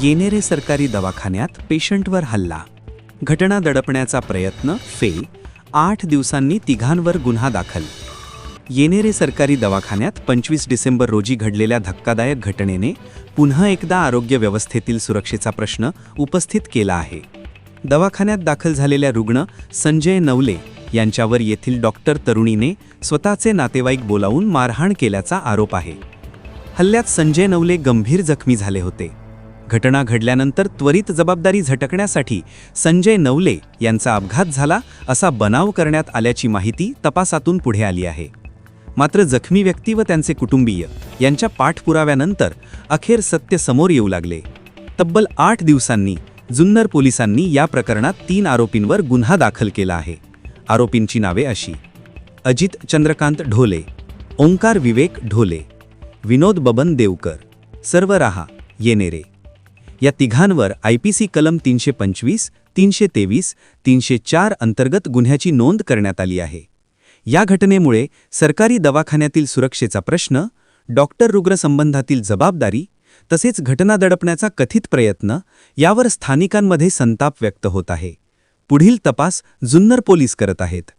येणेरे सरकारी दवाखान्यात पेशंटवर हल्ला. घटना दडपण्याचा प्रयत्न फेल. 8 दिवसांनी तिघांवर गुन्हा दाखल. येणेरे सरकारी दवाखान्यात 25 डिसेंबर रोजी घडलेल्या धक्कादायक घटनेने पुन्हा एकदा आरोग्य व्यवस्थेतील सुरक्षेचा प्रश्न उपस्थित केला आहे. दवाखान्यात दाखल झालेल्या रुग्ण संजय नवले यांच्यावर येथील डॉक्टर तरुणीने स्वतःचे नातेवाईक बोलावून मारहाण केल्याचा आरोप आहे. हल्ल्यात संजय नवले गंभीर जखमी झाले होते. घटना घडल्यानंतर त्वरित जबाबदारी झटकण्यासाठी संजय नवले यांचा अपघात झाला असा बनाव करण्यात आल्याची माहिती तपासातून पुढे आली आहे. मात्र जखमी व्यक्ती व त्यांचे कुटुंबीय यांच्या पाठपुराव्यानंतर अखेर सत्य समोर येऊ लागले. तब्बल 8 दिवसांनी जुन्नर पोलिसांनी या प्रकरणात 3 आरोपींवर गुन्हा दाखल केला आहे. आरोपींची नावे अशी: अजित चंद्रकांत ढोले, ओंकार विवेक ढोले, विनोद बबन देवकर, सर्व राहा येणेरे. या तिघांवर IPC कलम 325, 323, 304 अंतर्गत गुन्ह्याची नोंद करण्यात आली आहे. या घटनेमुळे सरकारी दवाखान्यातील सुरक्षेचा प्रश्न, डॉक्टर रुग्ण संबंधातील जबाबदारी तसेच घटना दडपण्याचा कथित प्रयत्न यावर स्थानिकांमध्ये संताप व्यक्त होत आहे. पुढील तपास जुन्नर पोलीस करत आहेत.